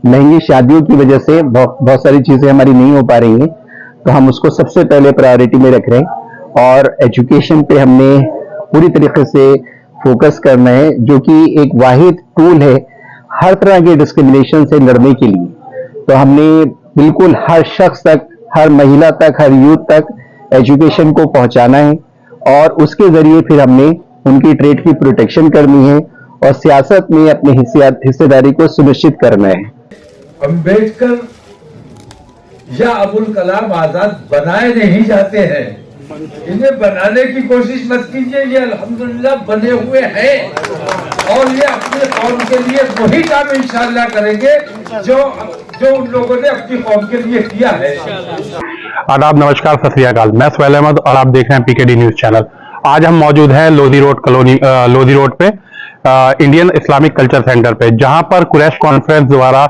महंगी शादियों की वजह से बहुत सारी चीजें हमारी नहीं हो पा रही हैं, तो हम उसको सबसे पहले प्रायोरिटी में रख रहे हैं और एजुकेशन पे हमने पूरी तरीके से फोकस करना है, जो कि एक वाहिद टूल है हर तरह के डिस्क्रिमिनेशन से लड़ने के लिए। तो हमने बिल्कुल हर शख्स तक, हर महिला तक, हर यूथ तक एजुकेशन को पहुंचाना है और उसके जरिए फिर हमने उनकी ट्रेड की प्रोटेक्शन करनी है और सियासत में अपनी हिस्सेदारी को सुनिश्चित करना है। अंबेडकर या अबुल कलाम आजाद बनाए नहीं जाते हैं, इन्हें बनाने की कोशिश मत कीजिए। ये अल्हम्दुलिल्लाह बने हुए हैं और ये अपने कौम के लिए वही काम इंशाअल्लाह करेंगे जो उन लोगों ने अपनी कौम के लिए किया है। आदाब, नमस्कार, सत श्री अकाल। मैं सुहैल अहमद और आप देख रहे हैं पीकेडी न्यूज चैनल। आज हम मौजूद हैं लोधी रोड पे इंडियन इस्लामिक कल्चर सेंटर पे, जहां पर कुरैश कॉन्फ्रेंस द्वारा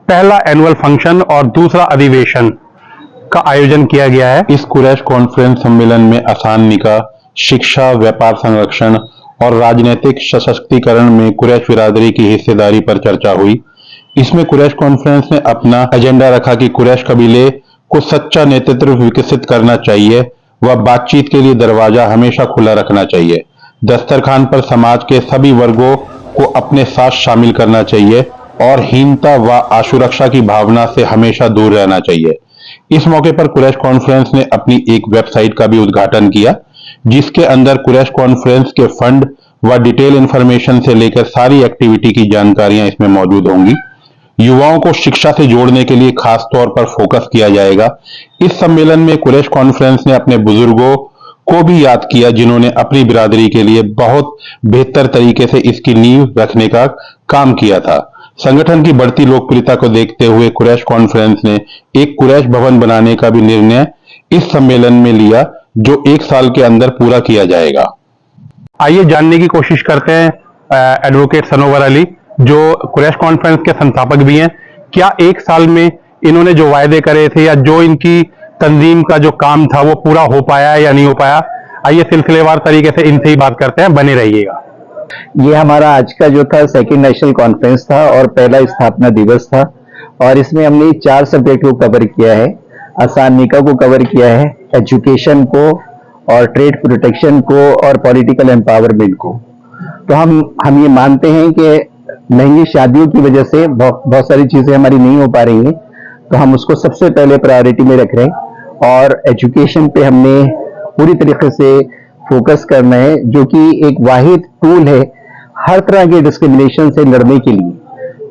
पहला एनुअल फंक्शन और दूसरा अधिवेशन का आयोजन किया गया है। इस कुरैश कॉन्फ्रेंस सम्मेलन में आसान निकाह, शिक्षा, व्यापार संरक्षण और राजनीतिक सशक्तिकरण में कुरैश बिरादरी की हिस्सेदारी पर चर्चा हुई। इसमें कुरैश कॉन्फ्रेंस ने अपना एजेंडा रखा कि कुरैश कबीले को सच्चा नेतृत्व विकसित करना चाहिए व बातचीत के लिए दरवाजा हमेशा खुला रखना चाहिए। दस्तरखान पर समाज के सभी वर्गों को अपने साथ शामिल करना चाहिए और हीनता व असुरक्षा की भावना से हमेशा दूर रहना चाहिए। इस मौके पर कुरैश कॉन्फ्रेंस ने अपनी एक वेबसाइट का भी उद्घाटन किया, जिसके अंदर कुरैश कॉन्फ्रेंस के फंड व डिटेल इंफॉर्मेशन से लेकर सारी एक्टिविटी की जानकारियां इसमें मौजूद होंगी। युवाओं को शिक्षा से जोड़ने के लिए खास तौर पर फोकस किया जाएगा। इस सम्मेलन में कुरैश कॉन्फ्रेंस ने अपने बुजुर्गों को भी याद किया, जिन्होंने अपनी बिरादरी के लिए बहुत बेहतर तरीके से इसकी नींव रखने का काम किया था। संगठन की बढ़ती लोकप्रियता को देखते हुए कुरैश कॉन्फ्रेंस ने एक कुरैश भवन बनाने का भी निर्णय इस सम्मेलन में लिया, जो 1 साल के अंदर पूरा किया जाएगा। आइए जानने की कोशिश करते हैं एडवोकेट सनोवर अली, जो कुरैश कॉन्फ्रेंस के संस्थापक भी हैं। क्या 1 साल में इन्होंने जो वायदे करे थे या जो इनकी तंजीम का जो काम था वो पूरा हो पाया या नहीं हो पाया? आइए सिलसिलेवार तरीके से इनसे ही बात करते हैं, बने रहिएगा। ये हमारा आज का जो था सेकंड नेशनल कॉन्फ्रेंस था और पहला स्थापना दिवस था और इसमें हमने 4 सब्जेक्ट को कवर किया है। आसान निकाह को कवर किया है, एजुकेशन को और ट्रेड प्रोटेक्शन को और पॉलिटिकल एम्पावरमेंट को। तो हम ये मानते हैं कि महंगी शादियों की वजह से बहुत सारी चीजें हमारी नहीं हो पा रही हैं, तो हम उसको सबसे पहले प्रायोरिटी में रख रहे हैं और एजुकेशन पे हमने पूरी तरीके से फोकस करना है, जो कि एक वाहिद टूल है हर तरह के डिस्क्रिमिनेशन से लड़ने के लिए।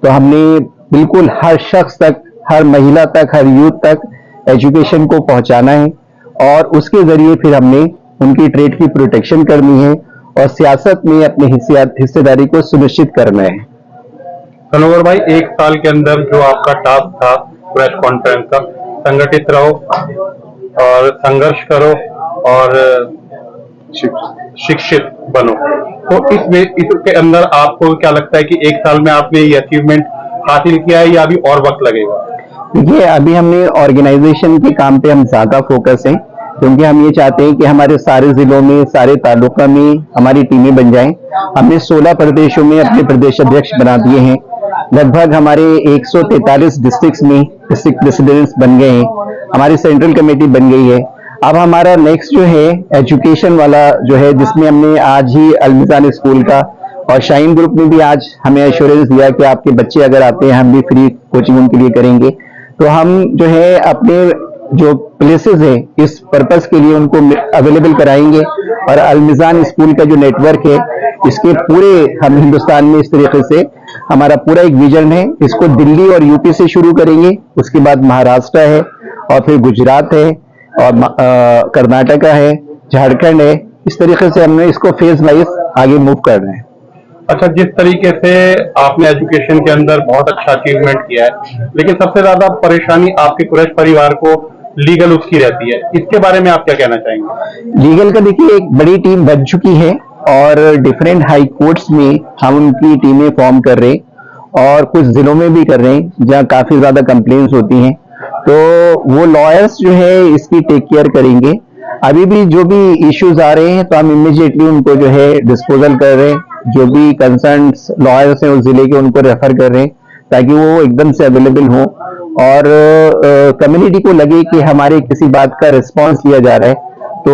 तो हमने बिल्कुल हर शख्स तक, हर महिला तक, हर यूथ तक एजुकेशन को पहुंचाना है और उसके जरिए फिर हमने उनकी ट्रेड की प्रोटेक्शन करनी है और सियासत में अपनी हिस्सेदारी को सुनिश्चित करना है। सनोवर भाई, 1 साल के अंदर जो आपका टास्क था कुरैश कॉन्फ्रेंस का, संगठित रहो और संघर्ष करो और शिक्षित बनो, तो इसके अंदर आपको क्या लगता है कि 1 साल में आपने ये अचीवमेंट हासिल किया है या अभी और वक्त लगेगा? देखिए, अभी हमने ऑर्गेनाइजेशन के काम पे हम ज्यादा फोकस हैं, क्योंकि हम ये चाहते हैं कि हमारे सारे जिलों में, सारे तालुका में हमारी टीमें बन जाएं। हमने 16 प्रदेशों में अपने प्रदेश अध्यक्ष बना दिए हैं। लगभग हमारे 143 डिस्ट्रिक्ट्स में डिस्ट्रिक्ट प्रेसिडेंट्स बन गए हैं। हमारी सेंट्रल कमेटी बन गई है। अब हमारा नेक्स्ट जो है एजुकेशन वाला जो है, जिसमें हमने आज ही अलमिजान स्कूल का और शाइन ग्रुप ने भी आज हमें एश्योरेंस दिया कि आपके बच्चे अगर आते हैं हम भी फ्री कोचिंग उनके लिए करेंगे। तो हम जो है अपने जो प्लेसेस है इस पर्पस के लिए उनको अवेलेबल कराएंगे और अलमिजान स्कूल का जो नेटवर्क है इसके पूरे हम हिंदुस्तान में इस तरीके से हमारा पूरा एक विजन है। इसको दिल्ली और यूपी से शुरू करेंगे, उसके बाद महाराष्ट्र है और फिर गुजरात है और कर्नाटका है, झारखंड है। इस तरीके से हमने इसको फेज वाइज आगे मूव करना है। अच्छा, जिस तरीके से आपने एजुकेशन के अंदर बहुत अच्छा अचीवमेंट किया है, लेकिन सबसे ज्यादा परेशानी आपके कुरैश परिवार को लीगल उसकी रहती है, इसके बारे में आप क्या कहना चाहेंगे? लीगल का देखिए एक बड़ी टीम बन चुकी है और डिफरेंट हाई कोर्ट्स में हम उनकी टीमें फॉर्म कर रहे हैं और कुछ जिलों में भी कर रहे हैं जहां काफी ज्यादा कंप्लेंट्स होती हैं। तो वो लॉयर्स जो है इसकी टेक केयर करेंगे। अभी भी जो भी इश्यूज आ रहे हैं तो हम इमीडिएटली उनको जो है डिस्पोजल कर रहे हैं। जो भी कंसर्न लॉयर्स हैं उस जिले के उनको रेफर कर रहे हैं ताकि वो एकदम से अवेलेबल हो और कम्युनिटी को लगे कि हमारे किसी बात का रिस्पांस लिया जा रहा है। तो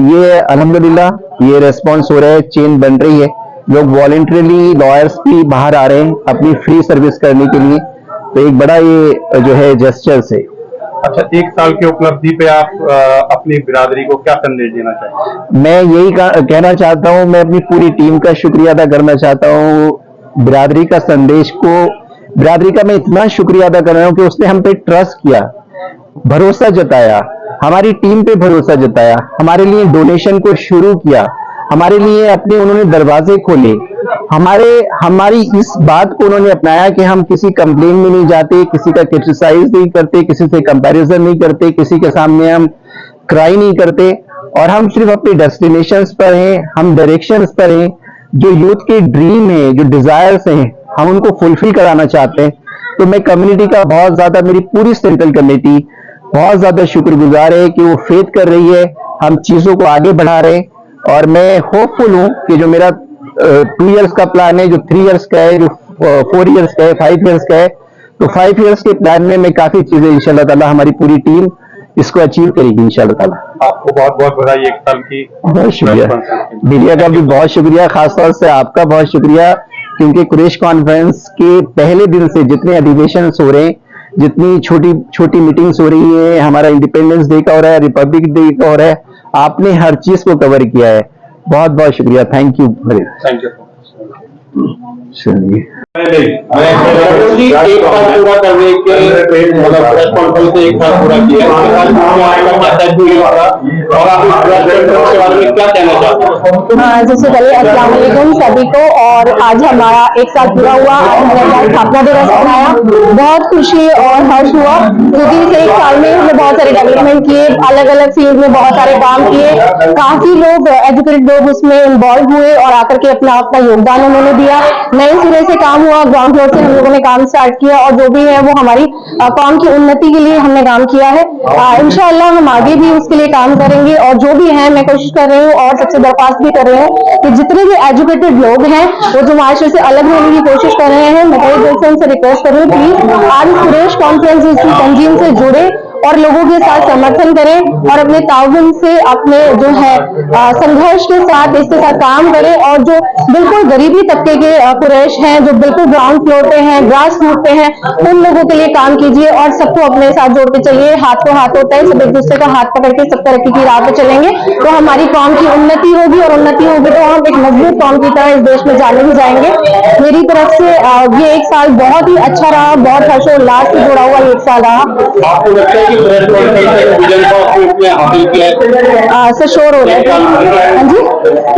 ये अल्हम्दुलिल्लाह ये रिस्पांस हो रहा है, चेन बन रही है, लोग वॉलंटरीली लॉयर्स भी बाहर आ रहे हैं अपनी फ्री सर्विस करने के लिए। तो एक बड़ा ये जो है जेस्चर्स है। अच्छा, 1 साल की उपलब्धि पे आप अपनी बिरादरी को क्या संदेश देना चाहेंगे? मैं यही कहना चाहता हूं, मैं अपनी पूरी टीम का शुक्रिया अदा करना चाहता हूं। बिरादरी का संदेश को, बिरादरी का मैं इतना शुक्रिया अदा कर रहा हूं कि उसने हम पे ट्रस्ट किया, भरोसा जताया, हमारी टीम पे भरोसा जताया, हमारे लिए डोनेशन को शुरू किया, हमारे लिए अपने उन्होंने दरवाजे खोले, हमारी इस बात को उन्होंने अपनाया कि हम किसी कंप्लेन में नहीं जाते, किसी का क्रिटिसाइज नहीं करते, किसी से कंपैरिजन नहीं करते, किसी के सामने हम क्राई नहीं करते और हम सिर्फ अपने डेस्टिनेशंस पर हैं, हम डायरेक्शंस पर हैं। जो यूथ के ड्रीम है, जो डिजायर्स हैं, हम उनको फुलफिल कराना चाहते हैं। तो मैं कम्युनिटी का बहुत ज्यादा, मेरी पूरी सेंट्रल कमेटी बहुत ज्यादा शुक्रगुजार है कि वो फेथ कर रही है, हम चीजों को आगे बढ़ा रहे हैं। और मैं होपफुल हूं कि जो मेरा 2 इयर्स का प्लान है, जो 3 इयर्स का है, जो 4 इयर्स का है, 5 इयर्स का है, तो 5 इयर्स के प्लान में मैं काफी चीजें इंशाल्लाह ताला हमारी पूरी टीम इसको अचीव करेगी इंशाल्लाह ताला। आपको बहुत बहुत बधाई 1 साल की। बहुत शुक्रिया, मीडिया का भी बहुत शुक्रिया, खासतौर से आपका बहुत शुक्रिया, क्योंकि कुरैश कॉन्फ्रेंस के पहले दिन से जितने अधिवेशन हो रहे हैं, जितनी छोटी छोटी मीटिंग्स हो रही है, हमारा इंडिपेंडेंस डे का हो रहा है, रिपब्लिक डे का हो रहा है, आपने हर चीज को कवर किया है। बहुत बहुत शुक्रिया, थैंक यू। Thank you. चलिए, एक साल पूरा करने के मतलब प्रेस कॉन्फ्रेंस से 1 साल पूरा किया और आप के बारे में क्या कहना चाहते हैं? सबसे पहले अस्सलाम वालेकुम सभी को। और आज हमारा 1 साल पूरा हुआ, हमने अपना स्थापना दिवस मनाया, बहुत खुशी और हर्ष हुआ क्योंकि इस 1 साल में हमने बहुत सारे डेवलपमेंट किए, अलग अलग फील्ड में बहुत सारे काम किए, काफी लोग एजुकेटेड लोग उसमें इन्वॉल्व हुए और आकर के अपना अपना योगदान उन्होंने दिया। नए सिरे से काम हुआ, ग्राउंड फ्लोर से हम लोगों ने काम स्टार्ट किया और जो भी है वो हमारी कौम की उन्नति के लिए हमने काम किया है। इंशाअल्लाह हम आगे भी उसके लिए काम करेंगे और जो भी है मैं कोशिश कर रही हूँ और सबसे दरख्वास्त भी कर रही हूँ कि जितने भी एजुकेटेड लोग हैं वो जो माशरे से अलग होने की कोशिश कर रहे हैं, मैं कई दिल से उनसे रिक्वेस्ट कर रही हूँ प्लीज आज कुरैश कॉन्फ्रेंस की तंजीम से जुड़े और लोगों के साथ समर्थन करें और अपने ताउन से अपने जो है संघर्ष के साथ इसके साथ काम करें और जो बिल्कुल गरीबी तबके के कुरैश हैं, जो बिल्कुल ग्राउंड फ्लोर पे हैं, ग्रास रूट पे हैं, उन लोगों के लिए काम कीजिए और सबको अपने साथ जोड़ के चलिए। हाथ को हाथ होता है, सब एक दूसरे का हाथ पकड़ के सब तरक्की की राह पे चलेंगे तो हमारी कौम की उन्नति होगी और उन्नति होगी तो हम एक मजबूत कौम की तरह इस देश में जाने भी जाएंगे। मेरी तरफ से ये 1 साल बहुत ही अच्छा रहा, बहुत हर्षोल्लास से जुड़ा हुआ 1 साल रहा। आपको लगता है कि प्रेस कॉन्फ्रेंस विजन को आपने हासिल किया है? सर शोर हो रहा है। हाँ जी,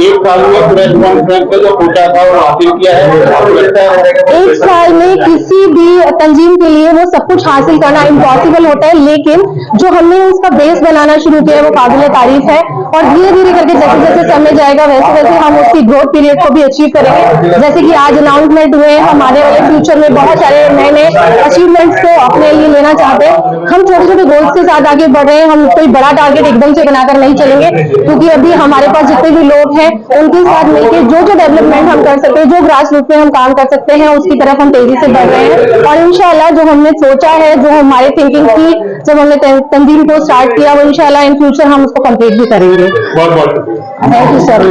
1 साल में प्रेस कॉन्फ्रेंस का जो सोचा था वो हासिल किया है? आपको लगता है 1 साल में किसी भी तंजीम के लिए वो सब कुछ हासिल करना इम्पॉसिबल होता है, लेकिन जो हमने उसका बेस बनाना शुरू किया है वो काबिल तारीफ है और धीरे धीरे करके जैसे जैसे समय जाएगा वैसे वैसे हम उसकी ग्रोथ पीरियड को भी अचीव करेंगे। जैसे कि आज अनाउंसमेंट हुए, हम आने वाले फ्यूचर में बहुत सारे नए नए अचीवमेंट्स को अपने लिए लेना चाहते हैं। हम छोटे छोटे गोल्स के साथ आगे बढ़ रहे हैं, हम कोई बड़ा टारगेट एकदम से बनाकर नहीं चलेंगे क्योंकि अभी हमारे पास जितने भी लोग हैं उनके साथ मिलकर जो जो डेवलपमेंट हम कर सकते हैं, जो ग्रास रूट पे हम काम कर सकते हैं उसकी तरफ हम तेजी से बढ़ रहे हैं और इंशाल्लाह जो हमने सोचा है, जो हमारी थिंकिंग थी जब हमने तंजीम को स्टार्ट किया वो इंशाल्लाह इन फ्यूचर हम उसको कंप्लीट भी करेंगे। Thank you sir.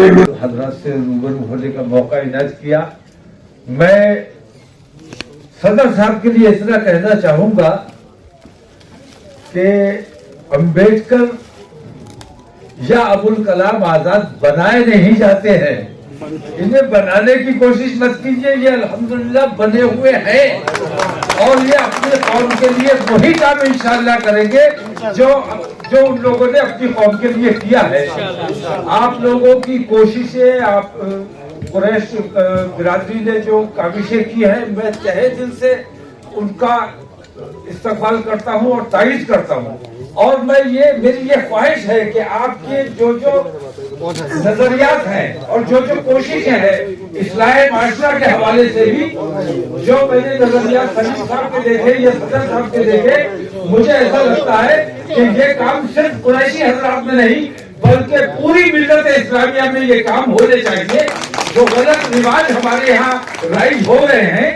हजरत से रूबरू होने का मौका इनायत किया। मैं सदर साहब के लिए इतना कहना चाहूंगा कि अंबेडकर या अबुल कलाम आजाद बनाए नहीं जाते हैं, इन्हें बनाने की कोशिश मत कीजिए, ये अल्हम्दुलिल्लाह बने हुए हैं और ये अपने कौम के लिए वही काम इंशाअल्लाह करेंगे जो उन लोगों ने अपनी कौम के लिए किया है। आप लोगों की कोशिशें, आप कुरैश बिरादरी ने जो काविशें की है, मैं तहे दिल से उनका इस्तकबाल करता हूं और तारीफ करता हूं और मेरी ये ख्वाहिश है कि आपके जो जो नजरियात हैं और जो जो कोशिशें हैं इस्लाह माशरा के हवाले से भी, जो मैंने नजरियात खलील साहब के देखे या सदर साहब के देखे, मुझे ऐसा लगता है कि ये काम सिर्फ कुरैशी हजरात में नहीं बल्कि पूरी मिल्लत इस्लामिया में ये काम होने चाहिए। जो गलत रिवाज हमारे यहाँ राइज हो रहे हैं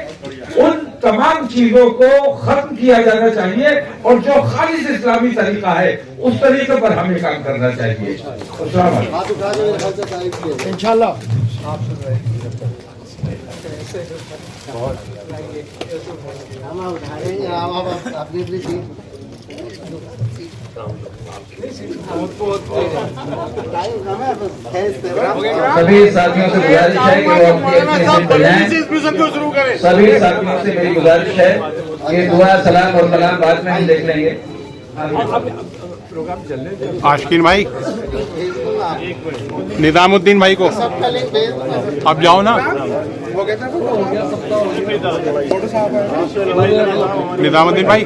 उन तमाम चीजों को खत्म किया जाना चाहिए और जो खालिस इस्लामी तरीका है उस तरीके पर हमें काम करना चाहिए। अस्सलाम वालेकुम। इंशाल्लाह सभी साथियों से गुजारिश है कि वो अपनी सीट पर जाएं। सभी साथियों से मेरी गुजारिश है कि दुआ सलाम और कलाम बाद में हम देख लेंगे। आशकीन भाई, निजामुद्दीन भाई को अब जाओ ना, निजामुद्दीन भाई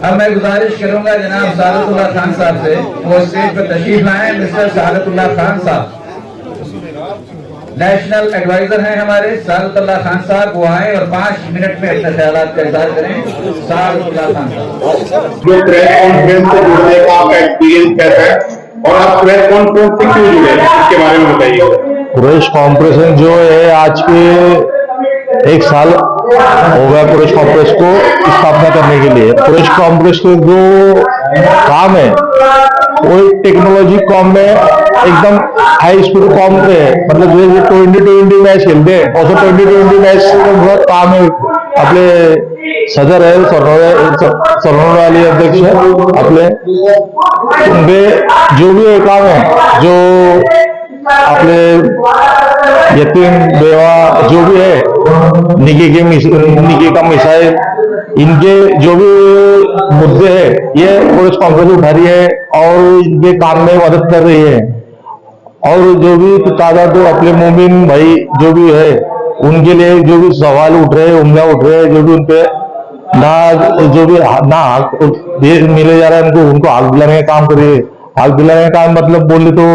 अब मैं गुजारिश करूंगा जनाब सादतुल्लाह खान साहब से वो स्टेज पर तशरीफ लाएं। मिस्टर सादतुल्लाह खान साहब नेशनल एडवाइजर हैं हमारे। सादतुल्लाह खान साहब वो आए और 5 मिनट में अपने ख्यालात का इज़हार करें। सादतुल्लाह खान साहब। जो प्रेस कॉन्फ्रेंस से जुड़ने का आपका एक्सपीरियंस कैसा है और आप प्रेस कॉन्फ्रेंस से क्यों जुड़े हैं, इसके बारे में बताइए। कुरैश कॉन्फ्रेंस जो है आज के 1 साल हो गया कुरैश कॉन्फ्रेंस को स्थापना करने के लिए। कुरैश कॉन्फ्रेंस के जो काम है वो एक टेक्नोलॉजी कॉम में एकदम हाई स्पीड कॉम पे है, मतलब जैसे 2020 मैच खेलते हैं और 2020 मैच बहुत काम है। अपने सदर है सरनोर वाली अध्यक्ष है अपने, उनपे जो भी काम है, जो अपने यतीम बेवा जो भी है, निकी का मिसाइल, इनके जो भी मुद्दे हैं ये कुरैश कॉन्फ्रेंस उठा रही है और इनके काम में मदद कर रही है। और जो भी तादाद जो अपने मोमिन भाई जो भी है उनके लिए जो भी सवाल उठ रहे हैं, उम्मीद उठ रहे हैं, जो भी उनपे जो भी ना हक मिले जा रहा है उनको हक दिलाने का काम करिए। हक दिलाने का काम मतलब बोले तो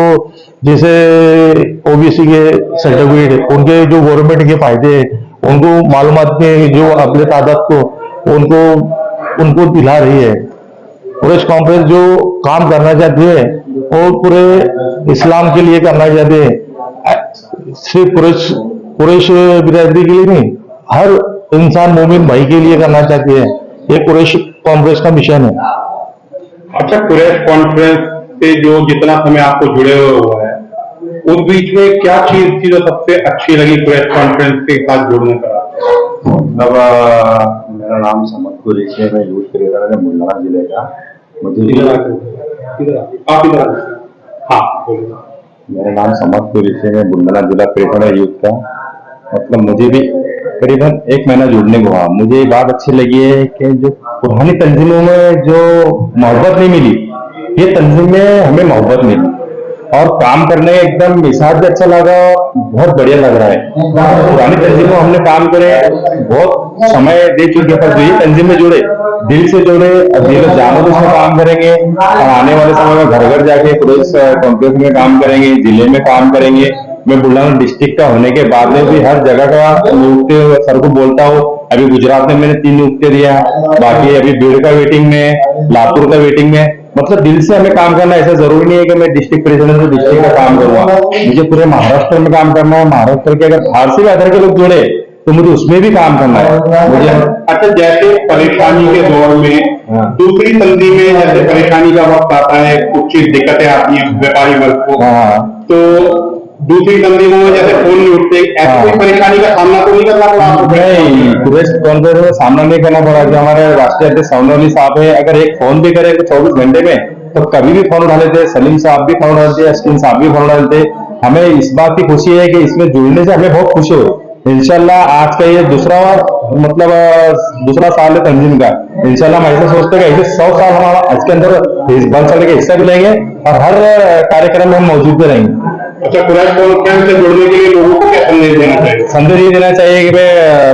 जैसे ओबीसी के सर्टिफिकेट, उनके जो गवर्नमेंट के फायदे उनको मालूमात के जो अपने तादाद को उनको दिला रही है। कुरैश कॉन्फ्रेंस जो काम करना चाहती है वो पूरे इस्लाम के लिए करना चाहते हैं, सिर्फ कुरैश बिरादरी के लिए नहीं, हर इंसान मोमिन भाई के लिए करना चाहती है। ये कुरैश कॉन्फ्रेंस का मिशन है। अच्छा, कुरैश कॉन्फ्रेंस से जो जितना समय आपको जुड़े हुए है उस बीच में क्या चीज थी जो सबसे अच्छी लगी कुरैश कॉन्फ्रेंस के साथ जुड़ने का? मेरा नाम समद कुरैशी है, मैं यूथ क्रिएटर है बुलढाना जिले का। मुझे आप इधर हाँ, मेरा नाम समद कुरैशी है, मैं बुलढाना जिला क्रिएटर है यूथ का। मतलब मुझे भी करीबन 1 महीना जुड़ने को हुआ। मुझे ये बात अच्छी लगी है कि जो पुरानी तंजीमों में जो मोहब्बत नहीं मिली, ये तंजीम में हमें मोहब्बत मिली और काम करने एकदम मिजाज भी अच्छा लगा, बहुत बढ़िया लग रहा है। पुरानी तंजीम में हमने काम करे, बहुत समय दे चुके, पर जो ये तंजीम में जुड़े, दिल से जुड़े, दिल जानो तो उसमें काम करेंगे और आने वाले समय में घर घर जाके कुरैश कॉन्फ्रेंस में काम करेंगे, जिले में काम करेंगे। मैं बुलढाना डिस्ट्रिक्ट का होने के बाद में भी हर जगह का नियुक्ति सर को बोलता हूँ। अभी गुजरात में मैंने 3 नियुक्ति दिया, बाकी अभी भीड़ का वेटिंग में, लातूर का वेटिंग में। मतलब दिल से हमें काम करना, ऐसा जरूरी नहीं है कि मैं डिस्ट्रिक्ट प्रेसिडेंट से डिस्ट्रिक्ट का काम करूंगा, मुझे पूरे महाराष्ट्र में काम करना है। महाराष्ट्र के अगर बाहर से भी अदर के लोग जुड़े तो मुझे उसमें भी काम करना है मुझे। अच्छा, जैसे परेशानी के दौर में दूसरी तंजीमें जैसे परेशानी का वक्त आता है, कुछ दिक्कतें आती हैं व्यापारी वर्ग को, तो दूसरी तंजीमों में जैसे फोन नहीं उठते, ऐसी कोई परेशानी का सामना तो नहीं करना पड़ा? नहीं, कुरैश कॉन्फ्रेंस में सामना नहीं करना पड़ा। जो हमारे राष्ट्रीय अध्यक्ष सौनौली साहब है, अगर एक फोन भी करे तो 24 घंटे में तो कभी भी फोन उठा लेते। सलीम साहब भी फोन उठा लेते, अस्किन साहब भी फोन उठा लेते। हमें इस बात की खुशी है कि इसमें जुड़ने से हमें बहुत खुशी हुई। इंशाल्लाह आज का ये दूसरा साल है तंजीम का। इंशाल्लाह हम ऐसा सोचते हैं कि ऐसे 100 साल हमारा इसके अंदर बढ़ चढ़ के हिस्सा भी लेंगे और हर कार्यक्रम में हम मौजूद भी रहेंगे। अच्छा, कुरैश कॉन्फ्रेंस से जुड़ने के लिए लोगों को क्या संदेश देना चाहिए? संदेश ये देना चाहिए कि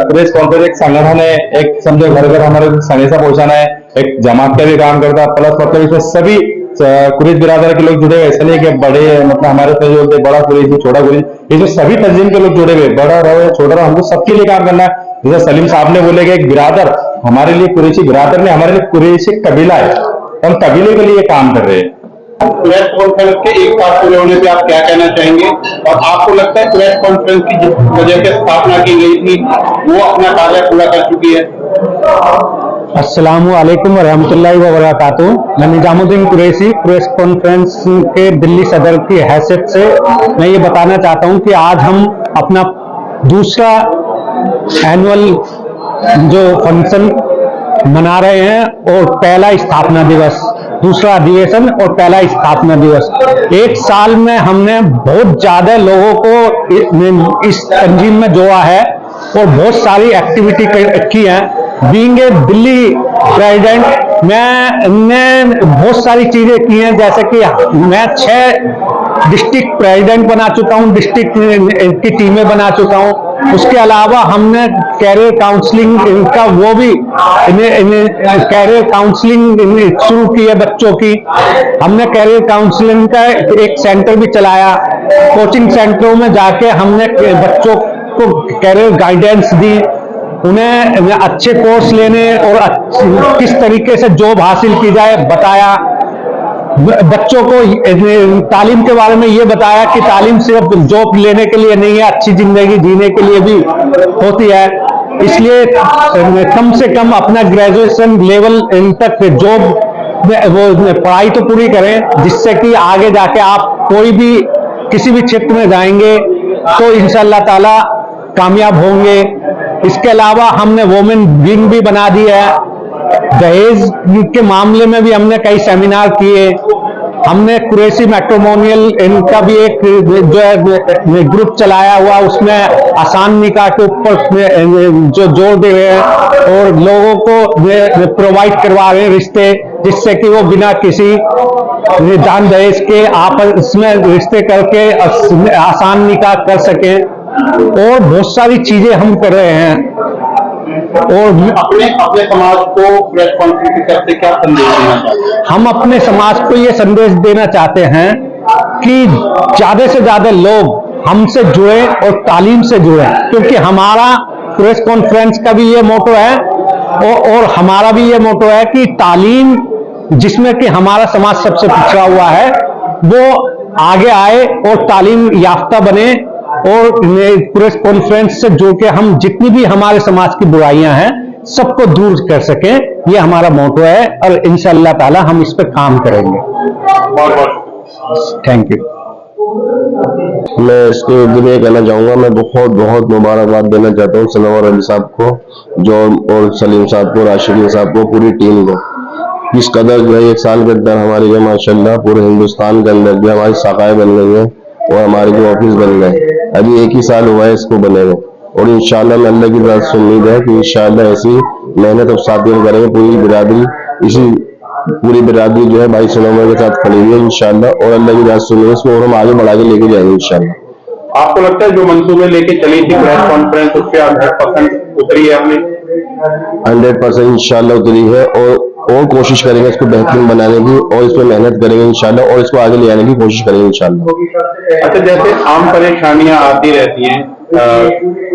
कुरैश कॉन्फ्रेंस एक संगठन है, एक समझो घर घर हमारे संदेशा पहुंचाना है, एक जमात का भी काम करता है। प्लस मतलब इसमें सभी कुरैश बिरादर के लोग जुड़े हुए, ऐसा नहीं कि बड़े मतलब हमारे तो जो होते बड़ा कुरैशी छोटा कुरैशी, इसमें सभी तंजीम के लोग जुड़े हुए, बड़ा रहो छोटा रहो, हमको सबके लिए काम करना है। जैसे सलीम साहब ने बोले कि एक बिरादर हमारे लिए कुरैशी बिरादर ने हमारे लिए कुरैशी कबीला है, हम कबीले के लिए काम कर रहे हैं। प्रेस कॉन्फ्रेंस के एक साल पूरे होने पे आप क्या कहना चाहेंगे, और आपको लगता है प्रेस कॉन्फ्रेंस की जिस वजह से स्थापना की गई थी वो अपना कार्य पूरा कर चुकी है? अस्सलामु अलैकुम वरहमतुल्लाहि वबरकातुहू। मैं निजामुद्दीन कुरैशी प्रेस कॉन्फ्रेंस के दिल्ली सदर की हैसियत से मैं ये बताना चाहता हूँ कि आज हम अपना दूसरा एनुअल जो फंक्शन मना रहे हैं और पहला स्थापना दिवस, दूसरा अधिवेशन और पहला स्थापना दिवस। एक साल में हमने बहुत ज्यादा लोगों को इस तंजीम में जोड़ा है और बहुत सारी एक्टिविटी की है। बीइंग ए दिल्ली प्रेसिडेंट मैंने बहुत सारी चीजें की हैं, जैसे कि मैं 6 डिस्ट्रिक्ट प्रेसिडेंट बना चुका हूं, डिस्ट्रिक्ट की टीमें बना चुका हूं। उसके अलावा हमने कैरियर काउंसलिंग का वो भी कैरियर काउंसलिंग शुरू की है बच्चों की। हमने कैरियर काउंसलिंग का एक सेंटर भी चलाया। कोचिंग सेंटरों में जाके हमने बच्चों को कैरियर गाइडेंस दी, उन्हें अच्छे कोर्स लेने और किस तरीके से जॉब हासिल की जाए बताया। बच्चों को तालीम के बारे में ये बताया कि तालीम सिर्फ जॉब लेने के लिए नहीं है, अच्छी जिंदगी जीने के लिए भी होती है। इसलिए कम से कम अपना ग्रेजुएशन लेवल तक जॉब वो पढ़ाई तो पूरी करें, जिससे कि आगे जाके आप कोई भी किसी भी क्षेत्र में जाएंगे तो इंशाअल्लाह ताला कामयाब होंगे। इसके अलावा हमने वोमेन विंग भी बना दी है। दहेज के मामले में भी हमने कई सेमिनार किए। हमने कुरैशी मैट्रिमोनियल इनका भी एक जो है ग्रुप चलाया हुआ, उसमें आसान निकाह के ऊपर जो जोर दे रहे हैं और लोगों को प्रोवाइड करवा रहे हैं रिश्ते, जिससे कि वो बिना किसी जान दहेज के आपस में रिश्ते करके आसान निकाह कर सकें। और बहुत सारी चीजें हम कर रहे हैं। और अपने समाज को प्रेस कॉन्फ्रेंस की तरफ से क्या संदेश देना चाहते हैं? हम अपने समाज को ये संदेश देना चाहते हैं कि ज्यादा से ज्यादा लोग हमसे जुड़े और तालीम से जुड़े, क्योंकि हमारा प्रेस कॉन्फ्रेंस का भी ये मोटो है और हमारा भी ये मोटो है कि तालीम, जिसमें कि हमारा समाज सबसे पिछड़ा हुआ है, वो आगे आए और तालीम याफ्ता बने और प्रेस कॉन्फ्रेंस से जुड़ के हम जितनी भी हमारे समाज की बुराइयां हैं सबको दूर कर सकें। ये हमारा मोटो है और इंशाअल्लाह ताला हम इस पर काम करेंगे। Thank you. मैं इसके उर्दू में कहना चाहूंगा, मैं बहुत बहुत मुबारकबाद देना चाहता हूँ सनवर अली साहब को, जॉन और सलीम साहब को, राशिदीन साहब को, पूरी टीम को। इस कदर जो है एक साल के अंदर हमारी जो माशाल्लाह पूरे हिंदुस्तान के अंदर जो हमारी शाखाएं बन गई है और हमारे जो ऑफिस बन गए। अभी एक ही साल हुआ है इसको बने हुए, और इंशाअल्लाह में अल्लाह की तरफ से उम्मीद है कि इंशाअल्लाह ऐसी मेहनत अब साथ में करेंगे। पूरी बिरादरी जो है भाई सनवर के साथ खड़ी हुई है इंशाअल्लाह, और अल्लाह की तरफ से उम्मीद है इसको और हम आगे बढ़ा के लेके जाएंगे इंशाअल्लाह। आपको लगता है जो मंसूबे लेके चली थी प्रेस कॉन्फ्रेंस उस पर 100% उतरी है आपने? 100% इंशाअल्लाह उतरी है, और कोशिश करेंगे इसको बेहतरीन बनाने की, और इस पर मेहनत करेंगे इंशाअल्लाह, और इसको आगे ले आने की कोशिश करेंगे इंशाअल्लाह। अच्छा, जैसे आम परेशानियां आती रहती हैं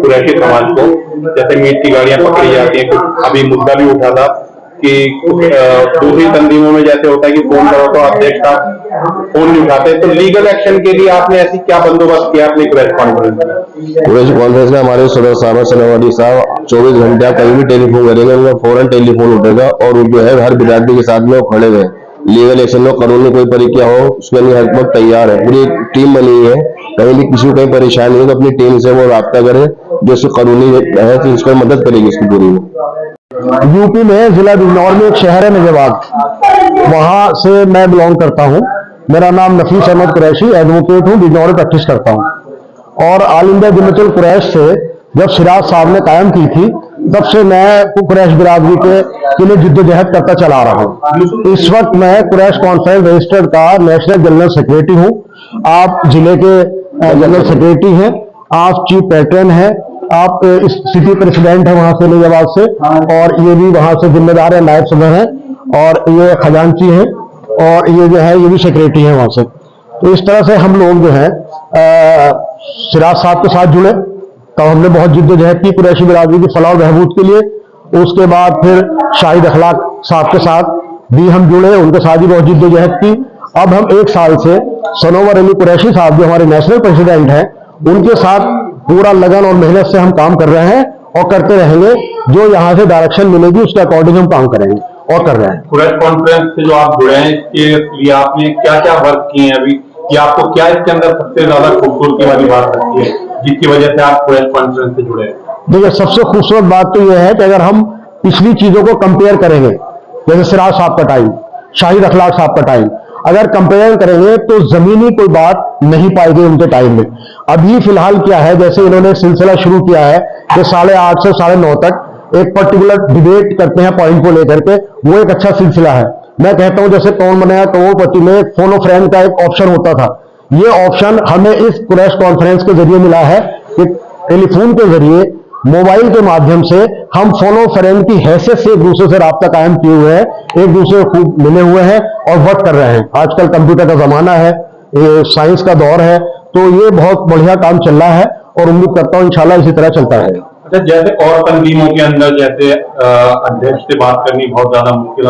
कुरैशी समाज को, जैसे मीट की गाड़ियां पकड़ी जाती हैं, कुछ अभी मुद्दा भी उठा था कि दूसरी तंजीमों में जैसे होता है कि फोन करो तो अध्यक्ष का फोन नहीं उठाते, तो लीगल एक्शन के लिए आपने ऐसी क्या बंदोबस्त किया अपनी प्रेस कॉन्फ्रेंस में? प्रेस कॉन्फ्रेंस में हमारे सदर साहब सनवारी साहब 24 घंटे आप कहीं भी टेलीफोन करेंगे उनका फौरन टेलीफोन उठेगा, और वो जो है हर बिरादरी के साथ में वो खड़े हुए। लीगल एक्शन हो, कानूनी कोई प्रक्रिया हो, उसके लिए हर वक्त तैयार है। पूरी टीम बनी हुई है, कहीं भी किसी को कहीं परेशानी हो तो अपनी टीम से वो राब्ता करे, जो उसको कानूनी है तो उसको मदद करेगी इसकी पूरी। यूपी में जिला बिजनौर में एक शहर है नजवाब, वहां से मैं बिलोंग करता हूं। मेरा नाम नफीस अहमद कुरैशी, एडवोकेट हूं, बिजनौर में प्रैक्टिस करता हूं। और ऑल इंडिया जमातुल कुरैश से जब सिराज साहब ने कायम की थी, तब से मैं कुरैश बिरादरी के लिए जिद्दोजहद करता चला रहा हूं। इस वक्त मैं कुरैश कॉन्फ्रेंस रजिस्टर्ड का नेशनल जनरल सेक्रेटरी हूं। आप जिले के जनरल सेक्रेटरी हैं, आप चीफ पैटर्न हैं, आप इस सिटी प्रेसिडेंट है वहां से नैजाबाद से, और ये भी वहां से जिम्मेदार है, नायब सदर हैं, और ये खजांची हैं, और ये जो है ये भी सेक्रेटरी हैं वहां से। तो इस तरह से हम लोग जो है सिराज साहब के साथ जुड़े, तब हमने बहुत जिद्दोजहद की कुरैशी बिरादरी की फलाह और बहबूद के लिए। उसके बाद फिर शाहिद अखलाक साहब के साथ भी हम जुड़े, उनके साथ भी बहुत जिद्दोजहद की। अब हम 1 साल से सनोवर अली कुरैशी साहब जो हमारे नेशनल प्रेसिडेंट हैं, उनके साथ पूरा लगन और मेहनत से हम काम कर रहे हैं और करते रहेंगे। जो यहाँ से डायरेक्शन मिलेगी उसके अकॉर्डिंग हम काम करेंगे और कर रहे हैं। कुरैश कॉन्फ्रेंस से जो आप जुड़े हैं, इसके लिए आपने क्या क्या वर्क किए हैं अभी, या आपको क्या इसके अंदर सबसे ज्यादा खूबसूरती वाली बात लगती है जिसकी वजह से आप कुरैश कॉन्फ्रेंस से जुड़े हैं? देखिए, सबसे खूबसूरत बात तो यह है कि अगर हम पिछली चीजों को कंपेयर करेंगे, जैसे सिराज साहब का टाइम, शाहिद अखलाक साहब का टाइम, अगर कंपेयर करेंगे तो जमीनी कोई बात नहीं पाएगी उनके टाइम में। अभी फिलहाल क्या है, जैसे इन्होंने सिलसिला शुरू किया है कि 8:30 से 9:30 तक एक पर्टिकुलर डिबेट करते हैं पॉइंट को लेकर के, वो एक अच्छा सिलसिला है। मैं कहता हूं जैसे कौन बनेगा करोड़पति में फोन ऑफ फ्रेंड का एक ऑप्शन होता था, ये ऑप्शन हमें इस कुरैश कॉन्फ्रेंस के जरिए मिला है कि टेलीफोन के जरिए, मोबाइल के माध्यम से हम फोन ऑफ फ्रेंड की हैसियत से एक दूसरे से राब्ता कायम किए हुए हैं, एक दूसरे को खूब मिले हुए हैं और वर्क कर रहे हैं। आजकल कंप्यूटर का जमाना है, ये साइंस का दौर है, तो ये बहुत बढ़िया काम चल रहा है और उम्मीद करता हूं इंशाल्लाह इसी तरह चलता रहेगा। अच्छा, जैसे और तंजीमों के अंदर जैसे अध्यक्ष से बात करनी बहुत ज्यादा मुश्किल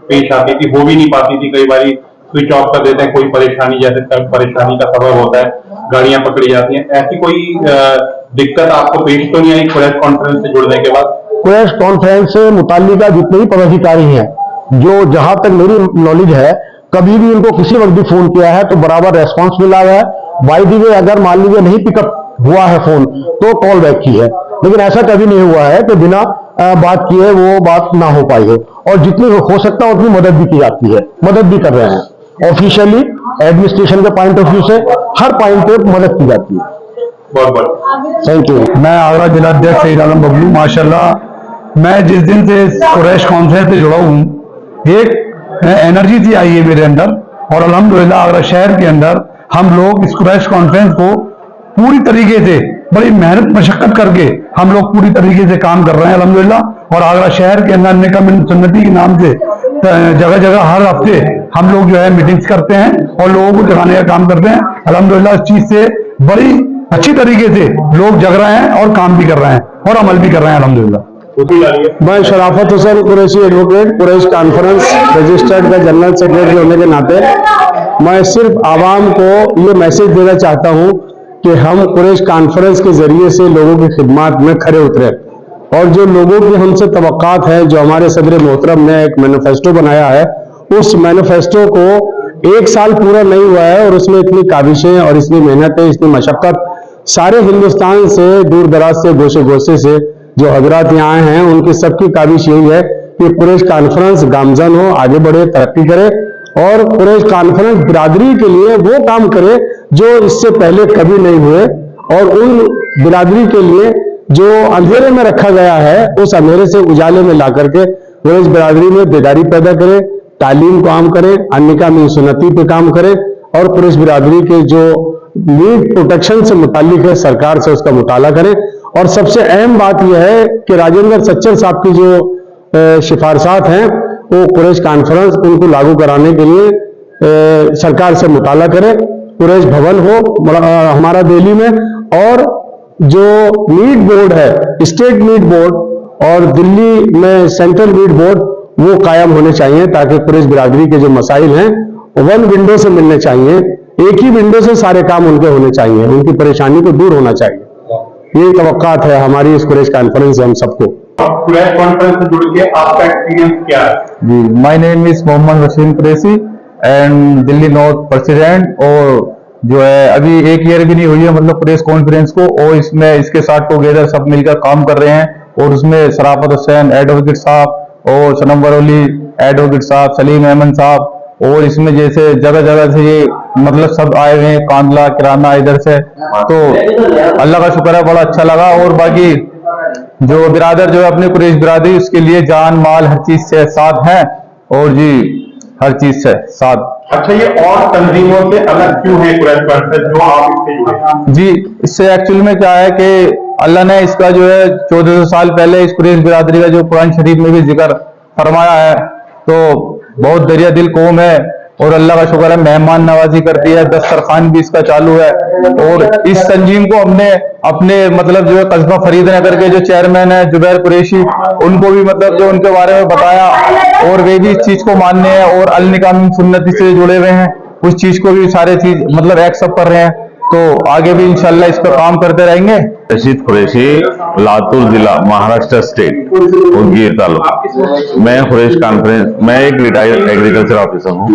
पेश आती थी, हो भी नहीं पाती थी, कई बार स्विच ऑफ कर देते हैं, कोई परेशानी जैसे परेशानी का सबब होता है, गाड़ियां पकड़ी जाती हैं, ऐसी कोई दिक्कत आपको पेश तो नहीं आई कुरैश कॉन्फ्रेंस से जुड़ने के बाद? कुरैश कॉन्फ्रेंस से मुताल्लिका जितने भी पदाधिकारी हैं, जो जहां तक मेरी नॉलेज है, कभी भी इनको किसी वक्त भी फोन किया है तो बराबर रेस्पॉन्स मिला है। बाय द वे, अगर मान लीजिए नहीं पिकअप हुआ है फोन तो कॉल बैक की है, लेकिन ऐसा कभी नहीं हुआ है कि बिना बात किए वो बात ना हो पाई हो। और जितनी हो सकता है उतनी मदद भी की जाती है, मदद भी कर रहे हैं ऑफिशियली, एडमिनिस्ट्रेशन के पॉइंट ऑफ व्यू से हर पॉइंट पे मदद की जाती है। बहुत बहुत थैंक यू। मैं आगरा जिला अध्यक्ष सईद आलम बबलू, माशाल्लाह मैं जिस दिन से कुरैश कॉन्फ्रेंस से जुड़ा हूँ, एक एनर्जी थी आई है मेरे अंदर, और अल्हम्दुलिल्लाह आगरा शहर के अंदर हम लोग इस कुरैश कॉन्फ्रेंस को पूरी तरीके से बड़ी मेहनत मशक्कत करके हम लोग पूरी तरीके से काम कर रहे हैं अल्हम्दुलिल्लाह। और आगरा शहर के अंदर निकम सुन्नती के नाम से जगह जगह हर हफ्ते हम लोग जो है मीटिंग्स करते हैं और लोगों को जगाने का काम करते हैं। अल्हम्दुलिल्लाह इस चीज से बड़ी अच्छी तरीके से लोग जग रहे हैं और काम भी कर रहे हैं और अमल भी कर रहे हैं अल्हम्दुलिल्लाह। मैं Sharafat Hussain Qureshi advocate, Quraish conference registered का जनरल सेक्रेटरी होने के नाते मैं सिर्फ आवाम को ये मैसेज देना चाहता हूँ कि हम कुरैश कॉन्फ्रेंस के जरिए से लोगों की खिदमत में खड़े उतरे, और जो लोगों की हमसे तवक्कात है, जो हमारे सदर मोहतरम ने एक मैनिफेस्टो बनाया है, उस मैनिफेस्टो को 1 साल पूरा नहीं हुआ है और उसमें इतनी काविशें और इतनी मेहनत है, इतनी मशक्कत सारे हिंदुस्तान से, दूर दराज से, गोशे गोशे से जो हजरात यहाँ आए हैं, उनकी सबकी काविश यही है कि कुरैश कॉन्फ्रेंस गामजन हो, आगे बढ़े, तरक्की करे और कुरैश कॉन्फ्रेंस बिरादरी के लिए वो काम करे जो इससे पहले कभी नहीं हुए, और उन बिरादरी के लिए जो अंधेरे में रखा गया है उस अंधेरे से उजाले में ला करके कुरैश बिरादरी में बेदारी पैदा करे, तालीम को आम करे, अन्निका में सुन्नती पे काम करे और कुरैश बिरादरी के जो नीड प्रोटेक्शन से मुतालिक है सरकार से उसका मुताला करें। और सबसे अहम बात यह है कि राजेंद्र सच्चर साहब की जो सिफारिशात हैं वो कुरैश कॉन्फ्रेंस उनको लागू कराने के लिए सरकार से मुताला करें। कुरैश भवन हो हमारा दिल्ली में, और जो नीड बोर्ड है, स्टेट नीड बोर्ड और दिल्ली में सेंट्रल नीड बोर्ड, वो कायम होने चाहिए ताकि कुरैश बिरादरी के जो मसाइल हैं वन विंडो से मिलने चाहिए, एक ही विंडो से सारे काम उनके होने चाहिए, उनकी परेशानी को दूर होना चाहिए। ये तवक्कात है हमारी इस कुरैश कॉन्फ्रेंस से हम सबको। कुरैश कॉन्फ्रेंस से जुड़ के आपका एक्सपीरियंस क्या है? जी, my name is Mohammad Wasim Qureshi and Delhi north president, और जो है अभी 1 ईयर भी नहीं हुई है मतलब कुरैश कॉन्फ्रेंस को, और इसमें इसके साथ टुगेदर सब मिलकर काम कर रहे हैं। और उसमें शराफत हुसैन एडवोकेट साहब और सनवर अली एडवोकेट साहब, सलीम अहमद साहब, और इसमें जैसे जगह जगह से ये मतलब सब आए हुए हैं, कांदला किराना इधर से, तो अल्लाह का शुक्र है बड़ा अच्छा लगा। और बाकी जो बिरादर जो है अपने कुरैश बिरादरी उसके लिए जान माल हर चीज से साथ है, और जी हर चीज से साथ। अच्छा, ये और तंजीमों से अलग क्यों है कुरैश कॉन्फ्रेंस जो आप इससे जुड़े? जी, इससे एक्चुअल में क्या है कि अल्लाह ने इसका जो है 1400 साल पहले इस कुरैश बिरादरी का जो कुरान शरीफ में भी जिक्र फरमाया है, तो बहुत दरिया दिल कौम है और अल्लाह का शुक्र है मेहमान नवाजी करती है, दस्तरखान भी इसका चालू है। और इस तंजीम को हमने अपने मतलब जो है कस्बा फरीद नगर के जो चेयरमैन है जुबैर कुरैशी, उनको भी मतलब जो उनके बारे में बताया और वे भी इस चीज को मानने हैं और अल निकाह मिन सुन्नती से जुड़े हुए हैं, उस चीज को भी सारे चीज मतलब एक्सेप्ट कर रहे हैं। तो आगे भी इंशाल्लाह इस पर काम करते रहेंगे। रशीद कुरैशी, लातूर जिला, महाराष्ट्र स्टेट, उदगीर तालुका। मैं कुरैश कॉन्फ्रेंस, मैं एक रिटायर्ड एग्रीकल्चर ऑफिसर हूँ,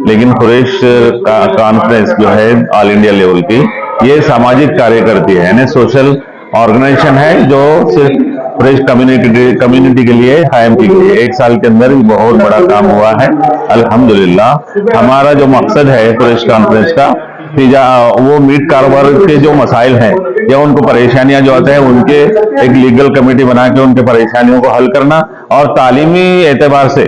लेकिन कुरैश कॉन्फ्रेंस जो है ऑल इंडिया लेवल की, ये सामाजिक कार्य करती है, यानी सोशल ऑर्गेनाइजेशन है जो सिर्फ कुरैश कम्युनिटी के लिए कायम की गई। एक साल के अंदर बहुत बड़ा काम हुआ है अल्हम्दुलिल्लाह। हमारा जो मकसद है कुरैश कॉन्फ्रेंस का, वो मीट कारोबार के जो मसाइल हैं या उनको परेशानियां जो आते हैं, उनके एक लीगल कमेटी बना के उनके परेशानियों को हल करना, और तालीमी एतबार से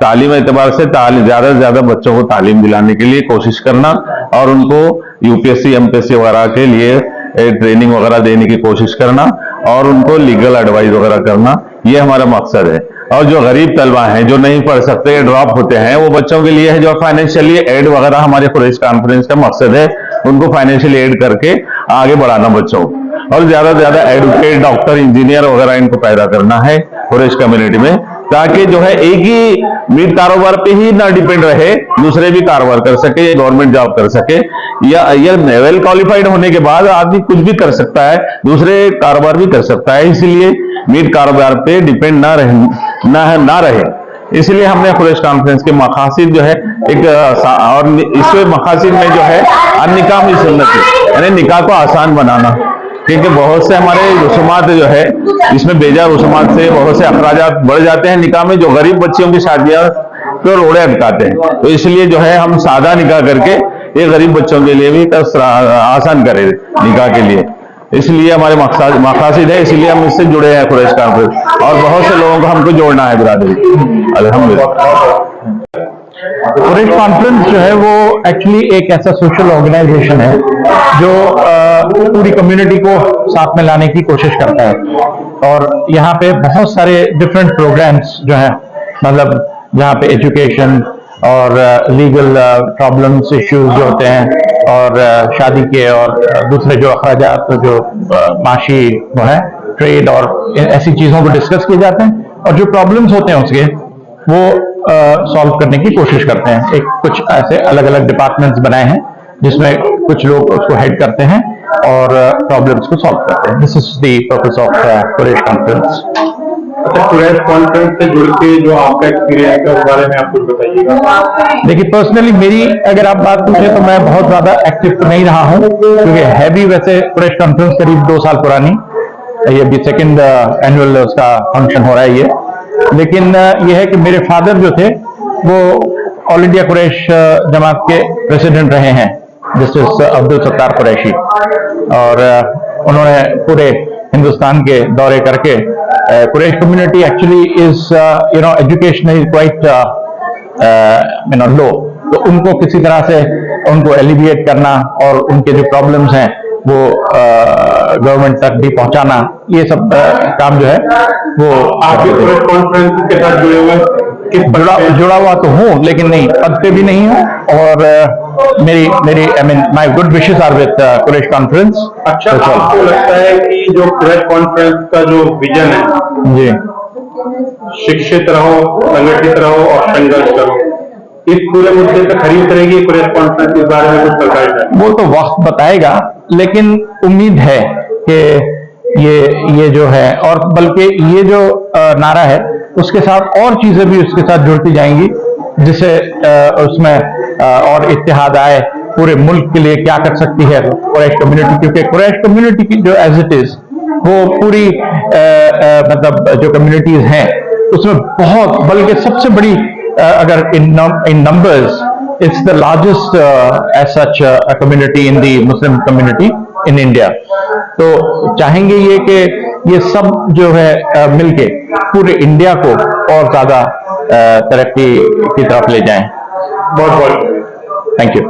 ज्यादा से ज्यादा बच्चों को तालीम दिलाने के लिए कोशिश करना, और उनको यूपीएससी एमपीएससी वगैरह के लिए ट्रेनिंग वगैरह देने की कोशिश करना, और उनको लीगल एडवाइस वगैरह करना, ये हमारा मकसद है। और जो गरीब तलबा हैं जो नहीं पढ़ सकते, ड्रॉप होते हैं, वो बच्चों के लिए है जो फाइनेंशियली एड वगैरह, हमारे कुरैश कॉन्फ्रेंस का मकसद है उनको फाइनेंशियली एड करके आगे बढ़ाना बच्चों को, और ज्यादा से ज्यादा एडवोकेट, डॉक्टर, इंजीनियर वगैरह इनको पैदा करना है कुरैश कम्युनिटी में, ताकि जो है एक ही मीट कारोबार पे ही ना डिपेंड रहे, दूसरे भी कारोबार कर सके, गवर्नमेंट जॉब कर सके, या वेल क्वालिफाइड होने के बाद आदमी कुछ भी कर सकता है, दूसरे कारोबार भी कर सकता है। इसलिए मीट कारोबार पे डिपेंड ना रहे, इसलिए हमने कुरैश कॉन्फ्रेंस के मकासद जो है एक, और इसके मकासद में जो है निकाह मिन सुन्नती, यानी निकाह को आसान बनाना, क्योंकि बहुत से हमारे रसूमात जो है इसमें बेजा रसूमात से बहुत से अखराजात बढ़ जाते हैं निकाह में, जो गरीब बच्चियों की शादियां को रोड़े अटकाते हैं। तो इसलिए जो है हम सादा निकाह करके ये गरीब बच्चों के लिए भी आसान करें निकाह के लिए, इसलिए हमारे मकासद है, इसलिए हम इससे जुड़े हैं कुरैश कॉन्फ्रेंस, और बहुत से लोगों को हमको जोड़ना है बिरादरी, अल्हम्दुलिल्लाह। कुरैश कॉन्फ्रेंस जो है वो एक्चुअली एक ऐसा सोशल ऑर्गेनाइजेशन है जो पूरी कम्युनिटी को साथ में लाने की कोशिश करता है, और यहाँ पे बहुत सारे डिफरेंट प्रोग्राम्स जो है, मतलब जहाँ पे एजुकेशन और लीगल प्रॉब्लम्स, इश्यूज जो होते हैं, और शादी के और दूसरे जो अखराजात जो माशी वो है, ट्रेड और ऐसी चीज़ों को डिस्कस किए जाते हैं, और जो प्रॉब्लम्स होते हैं उसके वो सॉल्व करने की कोशिश करते हैं। एक कुछ ऐसे अलग अलग डिपार्टमेंट्स बनाए हैं जिसमें कुछ लोग उसको हेड करते हैं और प्रॉब्लम्स को सॉल्व करते हैं। This is the purpose of Quraish conference. अच्छा, कुरैश कॉन्फ्रेंस से जुड़ के जो आपका एक्सपीरियंस है उस बारे में आप कुछ बताइएगा। देखिए, पर्सनली मेरी अगर आप बात पूछें तो मैं बहुत ज्यादा एक्टिव तो नहीं रहा हूँ, क्योंकि है भी वैसे कुरैश कॉन्फ्रेंस करीब 2 साल पुरानी, ये अभी सेकेंड एनुअल उसका फंक्शन हो रहा है ये। लेकिन यह है कि मेरे फादर जो थे वो ऑल इंडिया कुरैश जमात के प्रेसिडेंट रहे हैं, जस्टिस अब्दुल सत्तार कुरैशी, और उन्होंने पूरे हिंदुस्तान के दौरे करके Quraish community actually is education is quite low, तो उनको किसी तरह से उनको एलिविएट करना और उनके जो प्रॉब्लम्स हैं वो गवर्नमेंट तक भी पहुंचाना, ये सब काम जो है वो आप कुरैश कॉन्फ्रेंस के साथ जुड़े हुए जुड़ा हुआ तो हूँ, लेकिन नहीं पद पे भी नहीं हूँ, और मेरी I mean my good wishes are with Quraish conference. अच्छा, आपको लगता है कि जो कुरैश कॉन्फ्रेंस का जो विजन है जी, शिक्षित रहो, संगठित रहो और संघर्ष करो, इस पूरे मुद्दे पे खरी उतरेगी कुरैश कॉन्फ्रेंस के बारे में कुछ सरकार? वो तो वक्त बताएगा, लेकिन उम्मीद है कि ये जो है, और बल्कि ये जो नारा है उसके साथ और चीजें भी उसके साथ जुड़ती जाएंगी, जिससे उसमें और इत्तेहाद आए, पूरे मुल्क के लिए क्या कर सकती है कुरैश कम्युनिटी, क्योंकि कुरैश कम्युनिटी की जो एज इट इज वो पूरी मतलब जो कम्युनिटीज हैं उसमें बहुत, बल्कि सबसे बड़ी अगर इन numbers it's the largest as such community in the Muslim community in India। तो चाहेंगे ये कि ये सब जो है मिलके पूरे इंडिया को और ज्यादा तरक्की की तरफ ले जाएं। बहुत बहुत थैंक यू।